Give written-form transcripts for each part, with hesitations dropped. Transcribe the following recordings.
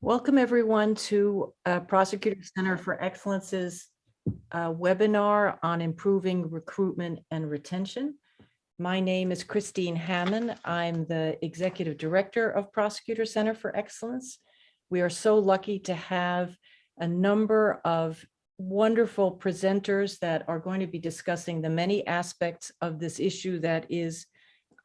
Welcome everyone to Prosecutors Center for Excellence's webinar on improving recruitment and retention. My name is Christine Hammond. I'm the Executive Director of Prosecutors Center for Excellence. We are so lucky to have a number of wonderful presenters that are going to be discussing the many aspects of this issue that is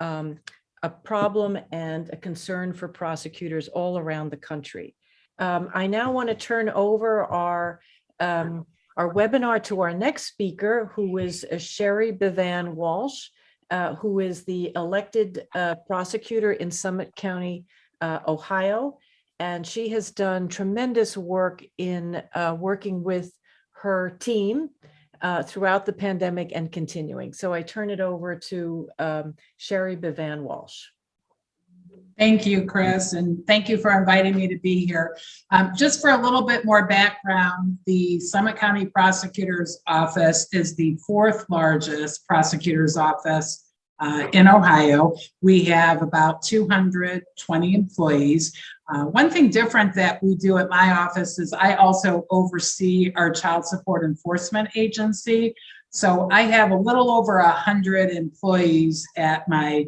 a problem and a concern for prosecutors all around the country. I now want to turn over our webinar to our next speaker, who is Sherri Bevan Walsh, who is the elected prosecutor in Summit County, Ohio. And she has done tremendous work in working with her team throughout the pandemic and continuing. So I turn it over to Sherri Bevan Walsh. Thank you, Chris, and thank you for inviting me to be here. Just for a little bit more background, the Summit County Prosecutor's Office is the fourth largest prosecutor's office in Ohio. We have about 220 employees. One thing different that we do at my office is I also oversee our child support enforcement agency. So I have a little over 100 employees at my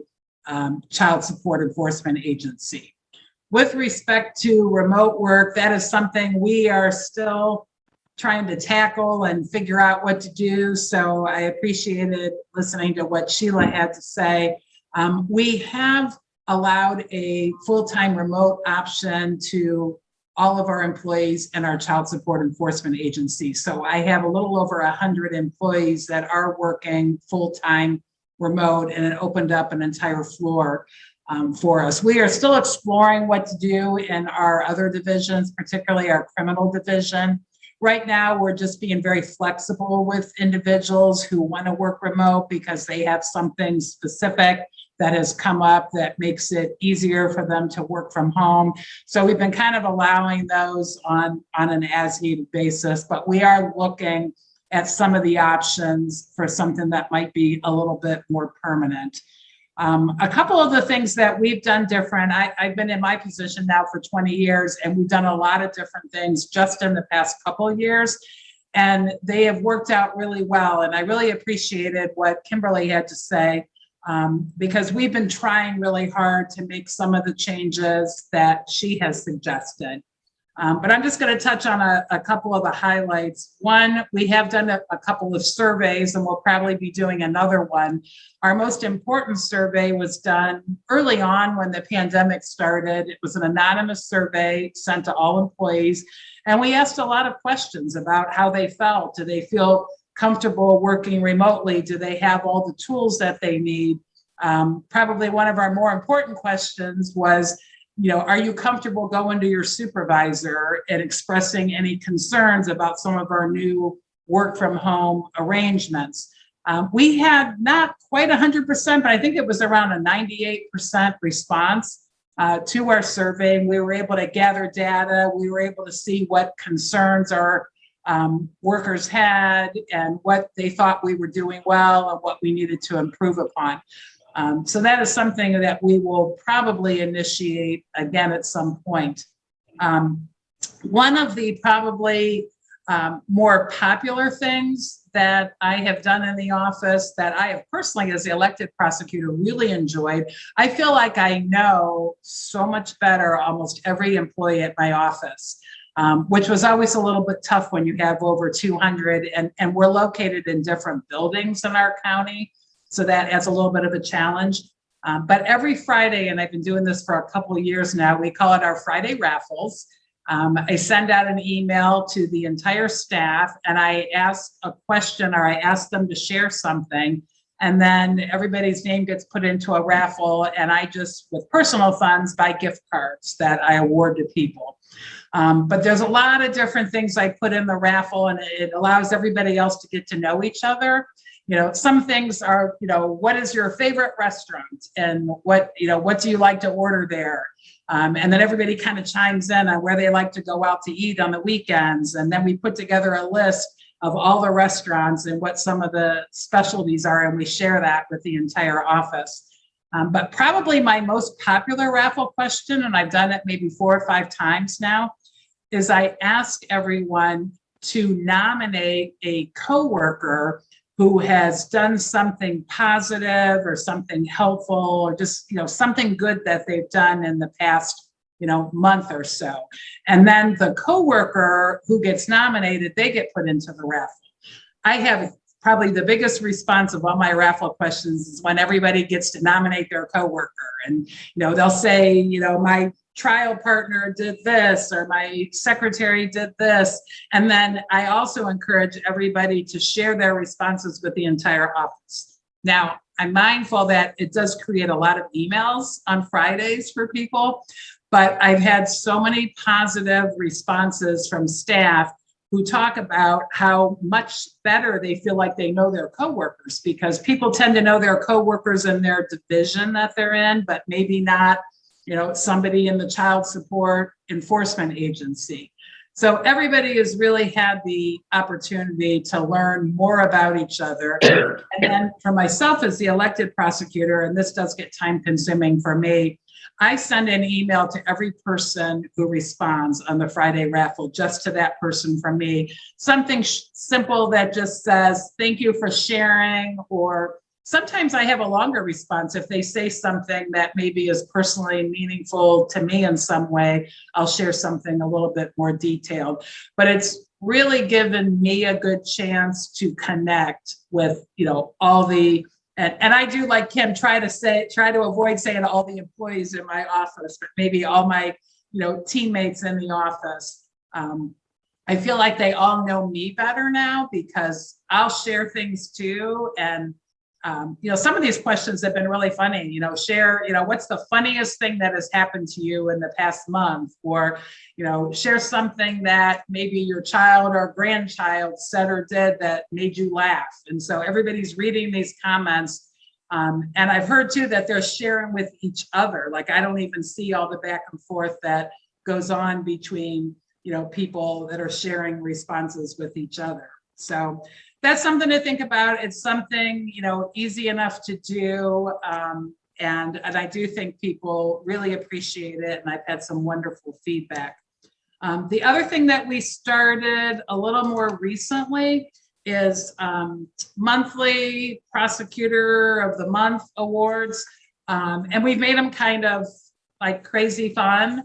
child support enforcement agency. With respect to remote work, that is something we are still trying to tackle and figure out what to do. So I appreciated listening to what Sheila had to say. We have allowed a full-time remote option to all of our employees in our child support enforcement agency. So I have a little over 100 employees that are working full-time remote, and it opened up an entire floor for us. We are still exploring what to do in our other divisions, particularly our criminal division. Right now, we're just being very flexible with individuals who want to work remote because they have something specific that has come up that makes it easier for them to work from home. So we've been kind of allowing those on an as-needed basis, but we are looking at some of the options for something that might be a little bit more permanent. A couple of the things that we've done different, I've been in my position now for 20 years, and we've done a lot of different things just in the past couple of years, and they have worked out really well. And I really appreciated what Kimberly had to say, because we've been trying really hard to make some of the changes that she has suggested. But I'm just going to touch on a couple of the highlights. One, we have done a couple of surveys, and we'll probably be doing another one. Our most important survey was done early on when the pandemic started. It was an anonymous survey sent to all employees, and we asked a lot of questions about how they felt. Do they feel comfortable working remotely? Do they have all the tools that they need? Probably one of our more important questions was, are you comfortable going to your supervisor and expressing any concerns about some of our new work from home arrangements? We had not quite 100%, but I think it was around a 98% response to our survey. We were able to gather data. We were able to see what concerns our workers had and what they thought we were doing well and what we needed to improve upon. So that is something that we will probably initiate again at some point. One of the probably more popular things that I have done in the office that I have personally, as the elected prosecutor, really enjoyed, I feel like I know so much better almost every employee at my office, which was always a little bit tough when you have over 200 and we're located in different buildings in our county. So that adds a little bit of a challenge. But every Friday, and I've been doing this for a couple of years now, we call it our Friday Raffles. I send out an email to the entire staff and I ask a question or I ask them to share something. And then everybody's name gets put into a raffle, and I just, with personal funds, buy gift cards that I award to people. But there's a lot of different things I put in the raffle, and it allows everybody else to get to know each other. Some things are, what is your favorite restaurant, and what do you like to order there? And then everybody kind of chimes in on where they like to go out to eat on the weekends. And then we put together a list of all the restaurants and what some of the specialties are, and we share that with the entire office. But probably my most popular raffle question, and I've done it maybe 4 or 5 times now, is I ask everyone to nominate a coworker who has done something positive or something helpful or just, something good that they've done in the past, month or so. And then the coworker who gets nominated, they get put into the raffle. I have probably the biggest response of all my raffle questions is when everybody gets to nominate their coworker, and they'll say, my trial partner did this or my secretary did this. And then I also encourage everybody to share their responses with the entire office. Now, I'm mindful that it does create a lot of emails on Fridays for people, but I've had so many positive responses from staff who talk about how much better they feel like they know their coworkers, because people tend to know their coworkers in their division that they're in, but maybe not, somebody in the child support enforcement agency. So everybody has really had the opportunity to learn more about each other. And then for myself as the elected prosecutor, and this does get time consuming for me, I send an email to every person who responds on the Friday raffle, just to that person from me. Something simple that just says, thank you for sharing, or sometimes I have a longer response. If they say something that maybe is personally meaningful to me in some way, I'll share something a little bit more detailed. But it's really given me a good chance to connect with, all the, and I do, like Kim, try to avoid saying all the employees in my office, but maybe all my, teammates in the office. I feel like they all know me better now because I'll share things too. And some of these questions have been really funny, share, what's the funniest thing that has happened to you in the past month, or, share something that maybe your child or grandchild said or did that made you laugh. And so everybody's reading these comments. And I've heard too that they're sharing with each other. Like, I don't even see all the back and forth that goes on between, people that are sharing responses with each other. So that's something to think about. It's something, easy enough to do. And I do think people really appreciate it. And I've had some wonderful feedback. The other thing that we started a little more recently is monthly Prosecutor of the Month awards. And we've made them kind of like crazy fun.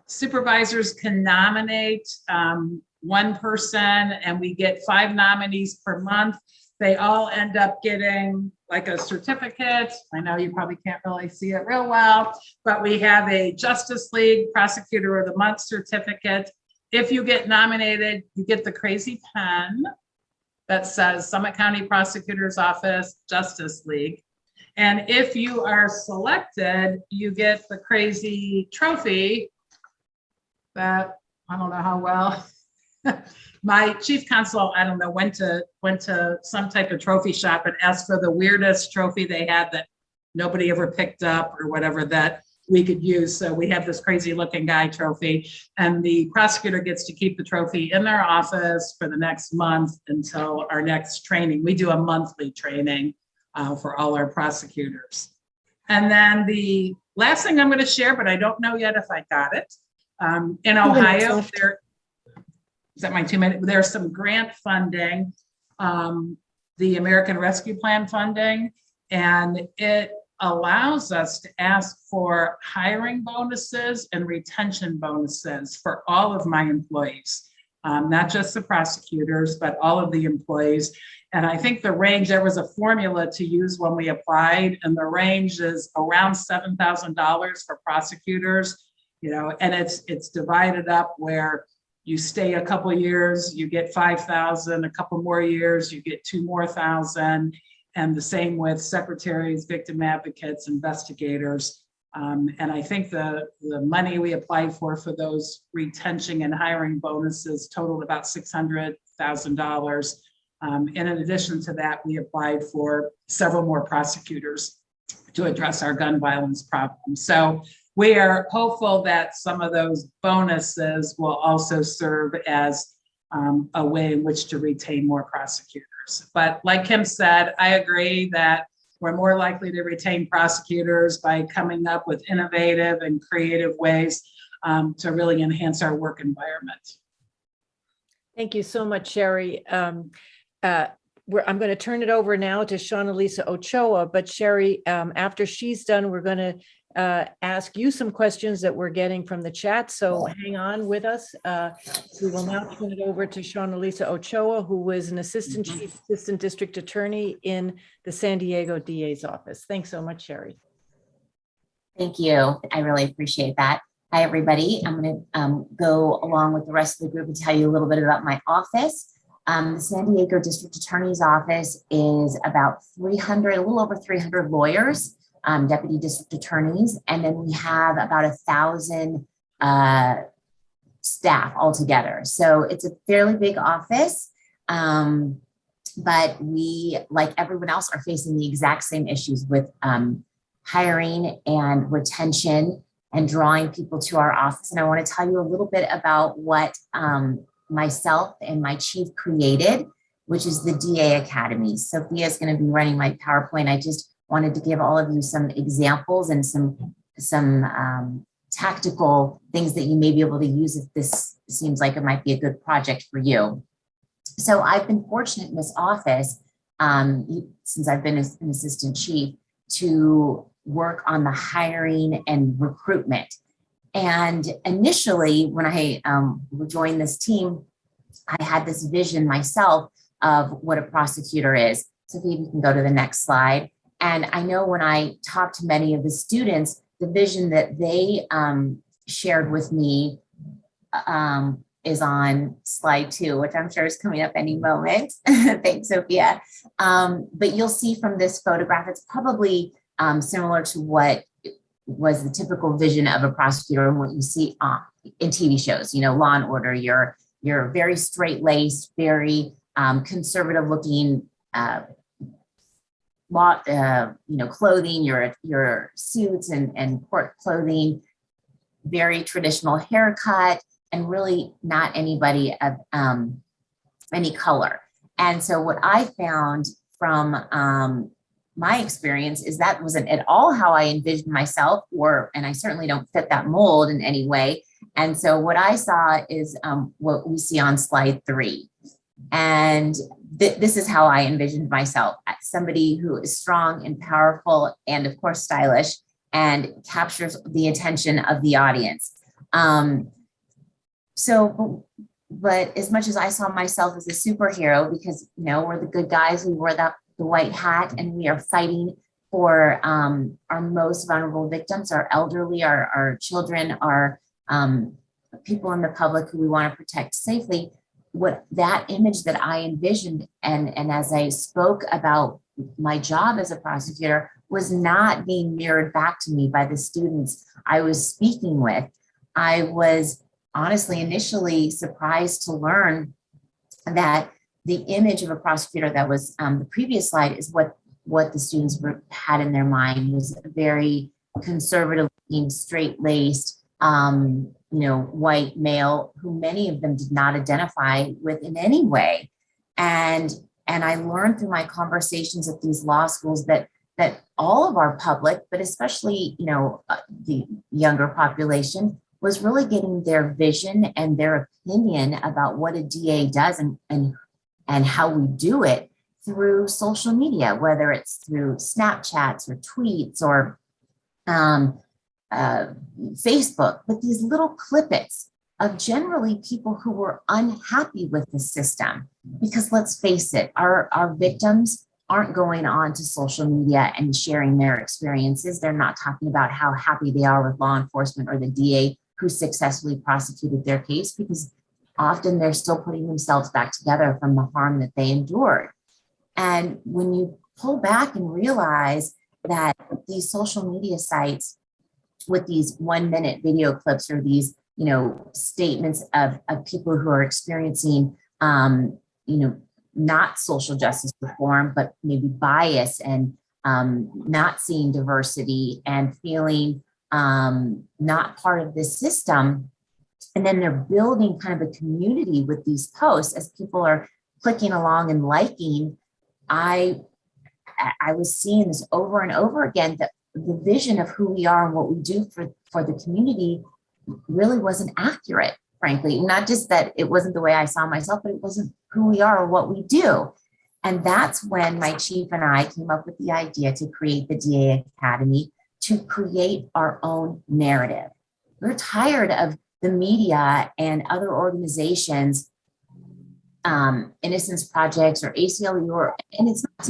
Supervisors can nominate one person, and we get 5 nominees per month. They all end up getting like a certificate. I know you probably can't really see it real well, but we have a Justice League Prosecutor of the Month certificate. If you get nominated, you get the crazy pen that says Summit County Prosecutor's Office, Justice League. And if you are selected, you get the crazy trophy that, I don't know how well, my chief counsel, I don't know, went to some type of trophy shop and asked for the weirdest trophy they had that nobody ever picked up or whatever that we could use. So we have this crazy looking guy trophy, and the prosecutor gets to keep the trophy in their office for the next month until our next training. We do a monthly training for all our prosecutors. And then the last thing I'm going to share, but I don't know yet if I got it. In Ohio, is that my 2 minutes? There's some grant funding, the American Rescue Plan funding, and it allows us to ask for hiring bonuses and retention bonuses for all of my employees, not just the prosecutors, but all of the employees. And I think the range, there was a formula to use when we applied, and the range is around $7,000 for prosecutors, and it's divided up where you stay a couple of years, you get 5,000, a couple more years, you get 2 more thousand, and the same with secretaries, victim advocates, investigators. And I think the money we applied for those retention and hiring bonuses totaled about $600,000. And in addition to that, we applied for several more prosecutors to address our gun violence problem. So we are hopeful that some of those bonuses will also serve as a way in which to retain more prosecutors. But like Kim said, I agree that We're more likely to retain prosecutors by coming up with innovative and creative ways to really enhance our work environment. Thank you so much, Sherri. I'm going to turn it over now to Shawnalyse Ochoa, but Sherri, after she's done, we're going to ask you some questions that we're getting from the chat. So hang on with us. We will now turn it over to Shawnalyse Ochoa, who is an assistant chief assistant district attorney in the San Diego DA's office. Thanks so much, Sherri. Thank you. I really appreciate that. Hi, everybody. I'm going to go along with the rest of the group and tell you a little bit about my office. The San Diego District Attorney's Office is about 300, a little over 300 lawyers, deputy district attorneys, and then we have about 1,000 staff altogether. So it's a fairly big office, but we, like everyone else, are facing the exact same issues with hiring and retention and drawing people to our office. And I want to tell you a little bit about what myself and my chief created, which is the DA Academy. Sophia is going to be running my PowerPoint. I just wanted to give all of you some examples and some tactical things that you may be able to use if this seems like it might be a good project for you. So I've been fortunate in this office, since I've been an assistant chief, to work on the hiring and recruitment. And initially, when I joined this team, I had this vision myself of what a prosecutor is. So if you can go to the next slide. And I know when I talked to many of the students, the vision that they shared with me is on slide 2, which I'm sure is coming up any moment. Thanks, Sophia. But you'll see from this photograph, it's probably similar to what was the typical vision of a prosecutor and what you see in TV shows, Law and Order. You're very straight-laced, very conservative looking clothing, your suits and court clothing, very traditional haircut, and really not anybody of any color. And so what I found from my experience is that wasn't at all how I envisioned myself, and I certainly don't fit that mold in any way. And so what I saw is what we see on slide 3. And this is how I envisioned myself: somebody who is strong and powerful and, of course, stylish and captures the attention of the audience. But as much as I saw myself as a superhero, because, we're the good guys, we wore the white hat, and we are fighting for our most vulnerable victims, our elderly, our children, our people in the public who we want to protect safely. What that image that I envisioned, and as I spoke about my job as a prosecutor, was not being mirrored back to me by the students I was speaking with. I was honestly initially surprised to learn that the image of a prosecutor that was the previous slide is what the students had in their mind, was very conservative, straight-laced, white male, who many of them did not identify with in any way. And I learned through my conversations at these law schools that all of our public, but especially, the younger population, was really getting their vision and their opinion about what a DA does and how we do it through social media, whether it's through Snapchats or tweets or Facebook, but these little clippets of generally people who were unhappy with the system. Because let's face it, our victims aren't going on to social media and sharing their experiences. They're not talking about how happy they are with law enforcement or the DA who successfully prosecuted their case, because often they're still putting themselves back together from the harm that they endured. And when you pull back and realize that these social media sites with these 1-minute video clips or these, statements of people who are experiencing, not social justice reform, but maybe bias and not seeing diversity and feeling not part of this system. And then they're building kind of a community with these posts as people are clicking along and liking. I I was seeing this over and over again, that the vision of who we are and what we do for the community really wasn't accurate, frankly. Not just that it wasn't the way I saw myself, but it wasn't who we are or what we do. And that's when my chief and I came up with the idea to create the DA Academy, to create our own narrative. We're tired of the media and other organizations, Innocence Projects or ACLU, and it's not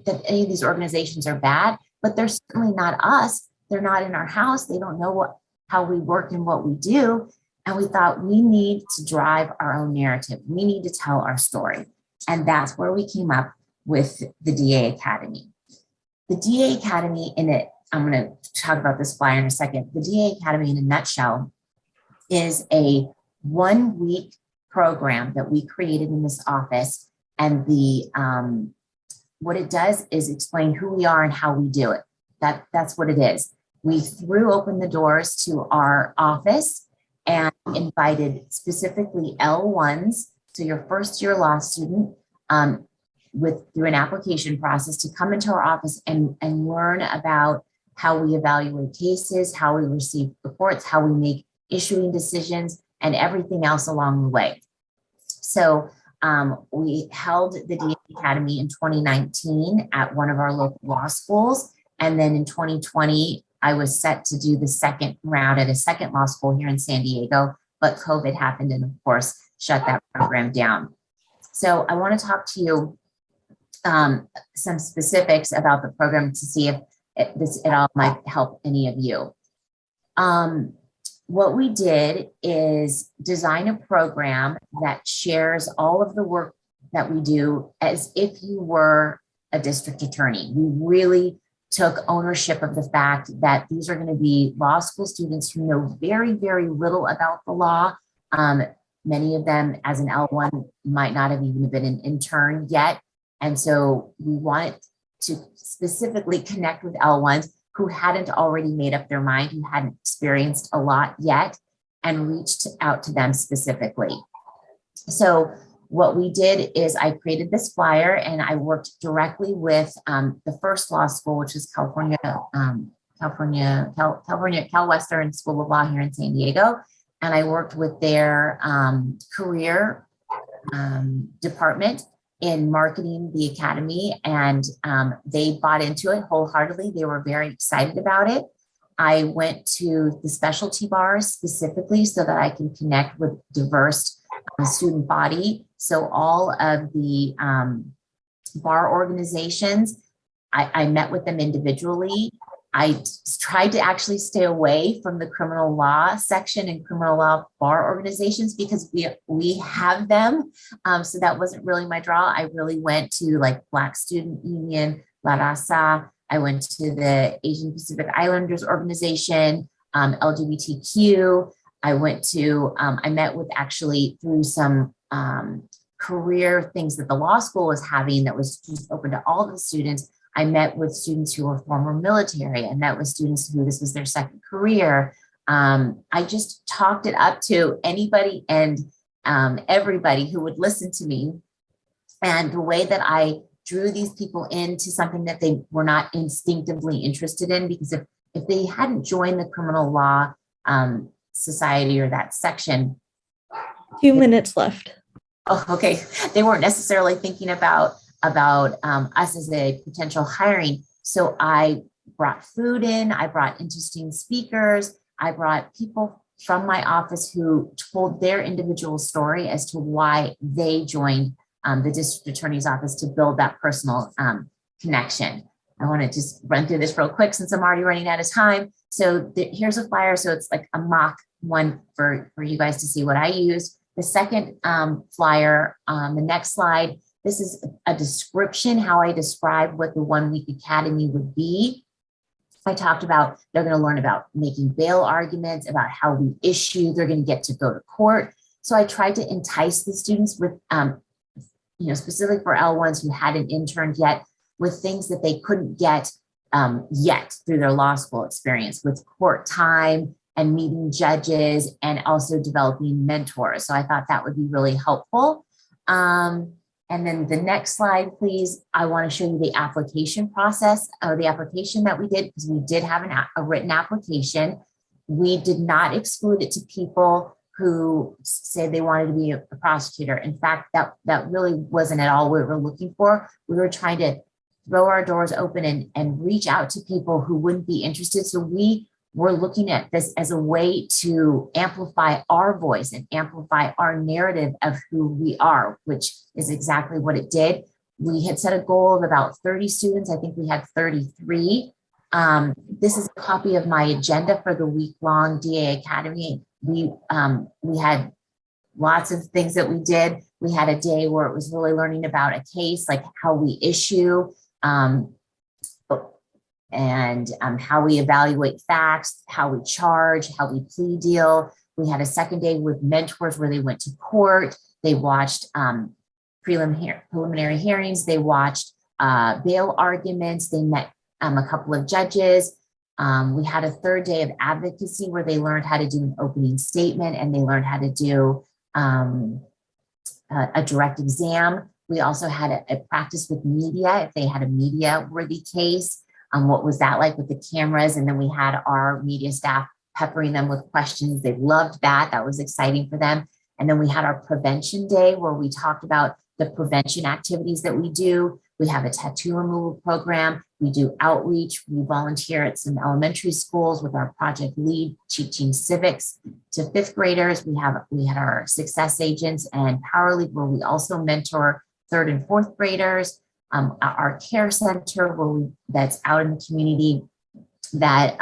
that any of these organizations are bad, but they're certainly not us. They're not in our house. They don't know how we work and what we do. And we thought we need to drive our own narrative. We need to tell our story. And that's where we came up with the DA Academy. The DA Academy, I'm going to talk about this flyer in a second. The DA Academy, in a nutshell, is a 1-week program that we created in this office. And what it does is explain who we are and how we do it. That's what it is. We threw open the doors to our office and invited specifically L1s, so your first year law student, through an application process, to come into our office and learn about how we evaluate cases, how we receive reports, how we make issuing decisions, and everything else along the way. So we held the DA Academy in 2019 at one of our local law schools. And then in 2020, I was set to do the second round at a second law school here in San Diego, but COVID happened and of course shut that program down. So I want to talk to you some specifics about the program to see if it all might help any of you. What we did is design a program that shares all of the work that we do as if you were a district attorney. We really took ownership of the fact that these are going to be law school students who know very, very little about the law. Many of them, as an L1, might not have even been an intern yet. And so we wanted to specifically connect with L1s who hadn't already made up their mind, who hadn't experienced a lot yet, and reached out to them specifically. So what we did is I created this flyer and I worked directly with the first law school, which is Cal Western School of Law here in San Diego. And I worked with their career department in marketing the academy, and they bought into it wholeheartedly. They were very excited about it. I went to the specialty bars specifically so that I can connect with diverse student body. So all of the bar organizations, I met with them individually. I tried to actually stay away from the criminal law section and criminal law bar organizations because we have them. So that wasn't really my draw. I really went to like Black Student Union, La Raza. I went to the Asian Pacific Islanders organization, LGBTQ. I met with actually through some career things that the law school was having that was just open to all the students. I met with students who were former military. I met with students who this was their second career. I just talked it up to anybody and everybody who would listen to me. And the way that I drew these people into something that they were not instinctively interested in, because if they hadn't joined the criminal law society or that section. 2 minutes left. Oh, okay. They weren't necessarily thinking about us as a potential hiring. So I brought food in, I brought interesting speakers, I brought people from my office who told their individual story as to why they joined the district attorney's office to build that personal connection. I want to just run through this real quick since I'm already running out of time. So here's a flyer. So it's like a mock one for you guys to see what I used. The second flyer on the next slide, this is a description, how I describe what the 1 week academy would be. I talked about, they're going to learn about making bail arguments, about how we issue, they're going to get to go to court. So I tried to entice the students with, specifically for L1s who hadn't interned yet, with things that they couldn't get yet through their law school experience, with court time and meeting judges and also developing mentors. So I thought that would be really helpful. And then the next slide, please. I want to show you the application process or the application that we did, because we did have a written application. We did not exclude it to people who said they wanted to be a prosecutor. In fact, that really wasn't at all what we were looking for. We were trying to throw our doors open and reach out to people who wouldn't be interested. So we were looking at this as a way to amplify our voice and amplify our narrative of who we are, which is exactly what it did. We had set a goal of about 30 students. I think we had 33. This is a copy of my agenda for the week-long DA Academy. We had lots of things that we did. We had a day where it was really learning about a case, like how we issue and how we evaluate facts, how we charge, how we plea deal. We had a second day with mentors where they went to court. They watched preliminary hearings. They watched bail arguments. They met a couple of judges. We had a third day of advocacy where they learned how to do an opening statement and they learned how to do a direct exam. We also had a practice with media, if they had a media worthy case. What was that like with the cameras? And then we had our media staff peppering them with questions. They loved that. That was exciting for them. And then we had our prevention day where we talked about the prevention activities that we do. We have a tattoo removal program. We do outreach. We volunteer at some elementary schools with our project lead teaching civics to fifth graders. We had our success agents and power league where we also mentor third and fourth graders. Our care center that's out in the community that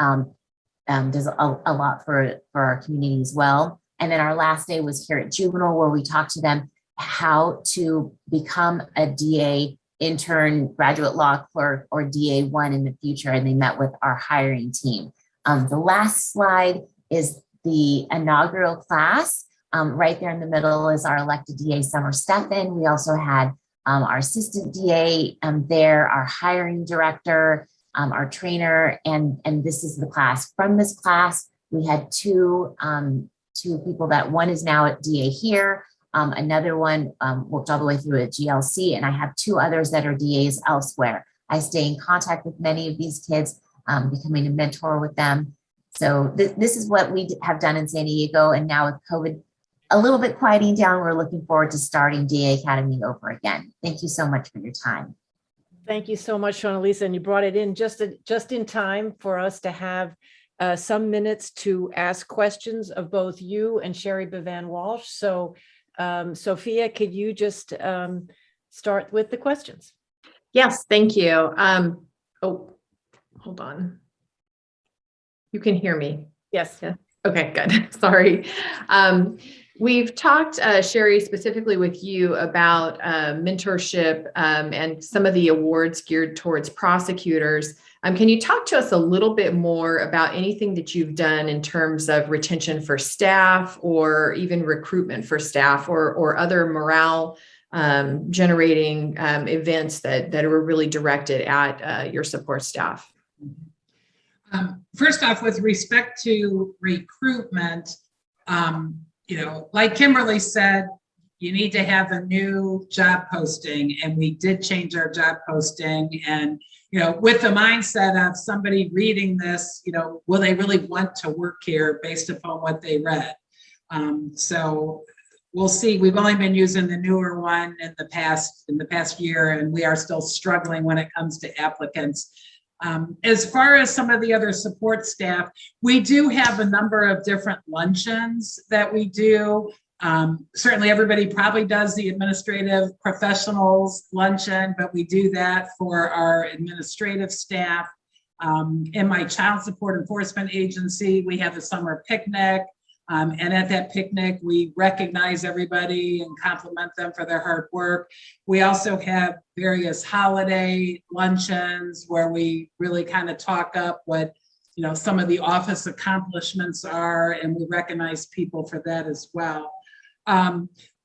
does a lot for our community as well. And then our last day was here at Juvenile where we talked to them how to become a DA intern, graduate law clerk, or DA1 in the future. And they met with our hiring team. The last slide is the inaugural class. Right there in the middle is our elected DA, Summer Stephan. We also had our assistant DA there, our hiring director, our trainer, and this is the class. From this class, we had two people that one is now at DA here. Another one worked all the way through at GLC, and I have two others that are DAs elsewhere. I stay in contact with many of these kids, becoming a mentor with them. So this is what we have done in San Diego, and now with COVID a little bit quieting down, we're looking forward to starting DA Academy over again. Thank you so much for your time. Thank you so much, Shawnalyse, and you brought it in just in time for us to have some minutes to ask questions of both you and Sherri Bevan Walsh. So Sophia, could you just start with the questions? Yes, thank you. Oh, hold on. You can hear me. Yes. Yeah. Okay, good. Sorry. We've talked, Sherri, specifically with you about mentorship and some of the awards geared towards prosecutors. Can you talk to us a little bit more about anything that you've done in terms of retention for staff or even recruitment for staff or other morale generating events that are really directed at your support staff? First off, with respect to recruitment, like Kimberly said, you need to have a new job posting, and we did change our job posting. And, with the mindset of somebody reading this, will they really want to work here based upon what they read? So we'll see. We've only been using the newer one in the past year, and we are still struggling when it comes to applicants. As far as some of the other support staff, we do have a number of different luncheons that we do. Certainly everybody probably does the administrative professionals luncheon, but we do that for our administrative staff. In my child support enforcement agency, we have a summer picnic. And at that picnic, we recognize everybody and compliment them for their hard work. We also have various holiday luncheons where we really kind of talk up what, some of the office accomplishments are, and we recognize people for that as well.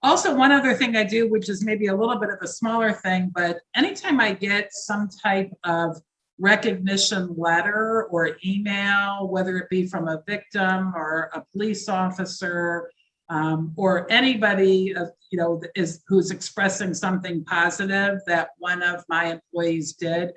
Also, one other thing I do, which is maybe a little bit of a smaller thing, but anytime I get some type of recognition letter or email, whether it be from a victim or a police officer, or anybody who's expressing something positive that one of my employees did.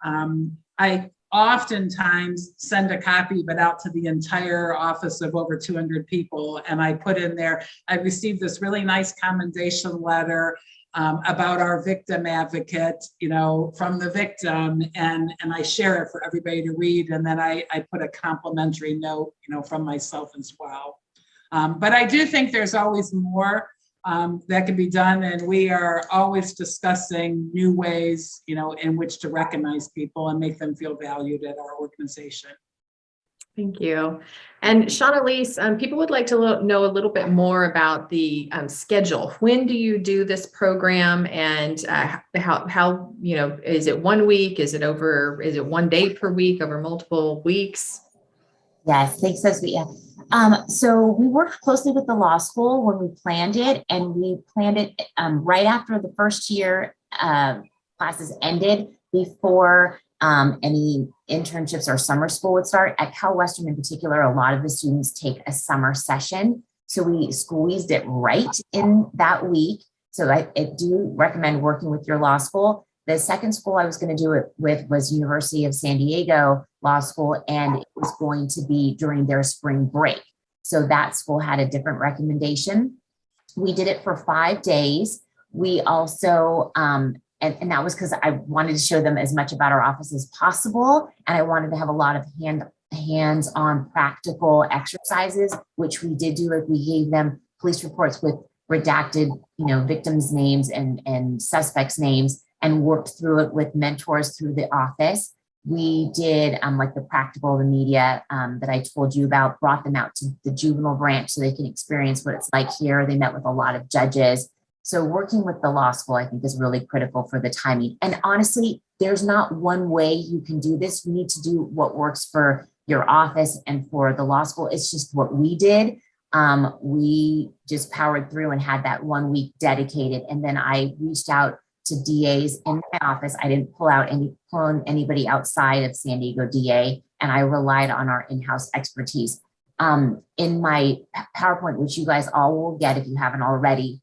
I oftentimes send a copy, but out to the entire office of over 200 people. And I put in there, I received this really nice commendation letter about our victim advocate, from the victim, and I share it for everybody to read. And then I put a complimentary note, from myself as well. But I do think there's always more that can be done. And we are always discussing new ways, in which to recognize people and make them feel valued at our organization. Thank you. And Shawnalyse, people would like to know a little bit more about the schedule. When do you do this program, and how is it 1 week? Is it 1 day per week over multiple weeks? Yes, thanks, Sophia. So we worked closely with the law school when we planned it, and we planned it right after the first year classes ended, before any internships or summer school would start. At Cal Western in particular, a lot of the students take a summer session. So we squeezed it right in that week. So I do recommend working with your law school. The second school I was going to do it with was University of San Diego Law School, and it was going to be during their spring break. So that school had a different recommendation. We did it for 5 days. We also, and that was because I wanted to show them as much about our office as possible. And I wanted to have a lot of hands-on practical exercises, which we did do. Like, we gave them police reports with redacted, victims' names and suspects' names, and worked through it with mentors through the office. We did like the practical, the media that I told you about, brought them out to the juvenile branch so they can experience what it's like here. They met with a lot of judges. So working with the law school, I think, is really critical for the timing. And honestly, there's not one way you can do this. You need to do what works for your office and for the law school. It's just what we did. We just powered through and had that 1 week dedicated. And then I reached out to DAs in my office. I didn't pull on anybody outside of San Diego DA, and I relied on our in-house expertise. In my PowerPoint, which you guys all will get if you haven't already,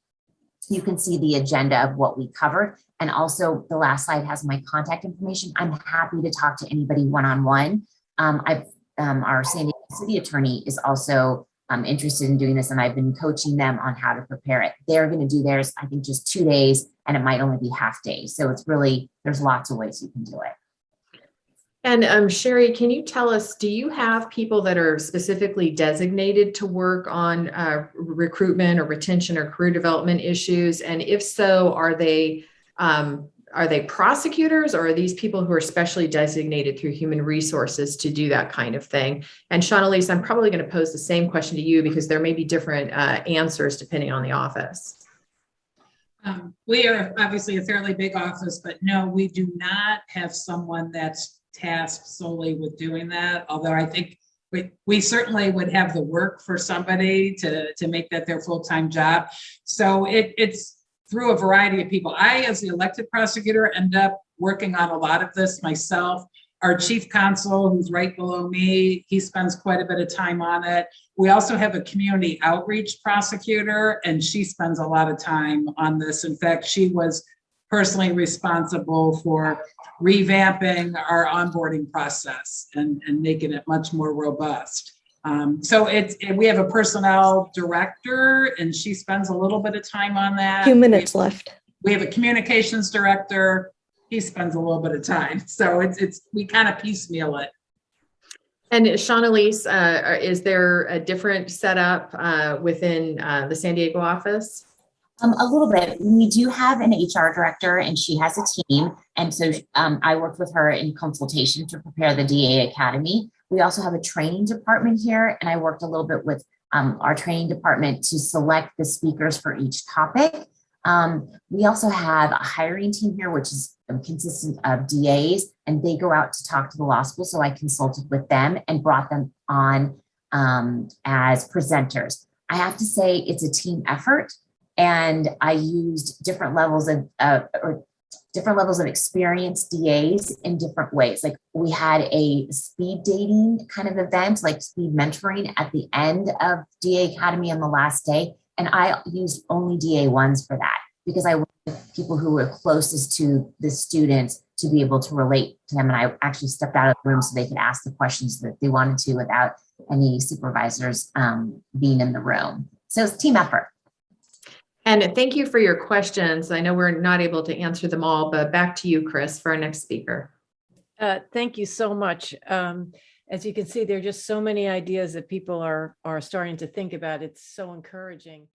you can see the agenda of what we covered. And also the last slide has my contact information. I'm happy to talk to anybody one-on-one. Our San Diego City attorney is also interested in doing this, and I've been coaching them on how to prepare it. They're going to do theirs, I think, just 2 days, and it might only be half days. So it's really, there's lots of ways you can do it. And Sherri, can you tell us, do you have people that are specifically designated to work on recruitment or retention or career development issues? And if so, are they prosecutors, or are these people who are specially designated through human resources to do that kind of thing? And Shawnalyse, I'm probably going to pose the same question to you, because there may be different answers depending on the office. We are obviously a fairly big office, but no, we do not have someone that's tasked solely with doing that. Although I think we certainly would have the work for somebody to make that their full-time job. So it's through a variety of people. I, as the elected prosecutor, end up working on a lot of this myself. Our chief counsel, who's right below me, he spends quite a bit of time on it. We also have a community outreach prosecutor, and she spends a lot of time on this. In fact, she was personally responsible for revamping our onboarding process and making it much more robust. So we have a personnel director, and she spends a little bit of time on that. 2 minutes left. We have a communications director. He spends a little bit of time. So we kind of piecemeal it. And Shawnalyse, is there a different setup within the San Diego office? A little bit. We do have an HR director, and she has a team. And so I worked with her in consultation to prepare the DA Academy. We also have a training department here, and I worked a little bit with our training department to select the speakers for each topic. We also have a hiring team here, which is consistent of DAs, and they go out to talk to the law school. So I consulted with them and brought them on as presenters. I have to say it's a team effort, and I used different levels of or different levels of experienced DAs in different ways. Like we had a speed dating kind of event, like speed mentoring at the end of DA Academy on the last day. And I used only DA1s for that because I wanted people who were closest to the students to be able to relate to them. And I actually stepped out of the room so they could ask the questions that they wanted to without any supervisors being in the room. So it's a team effort. And thank you for your questions. I know we're not able to answer them all, but back to you, Chris, for our next speaker. Thank you so much. As you can see, there are just so many ideas that people are starting to think about. It's so encouraging.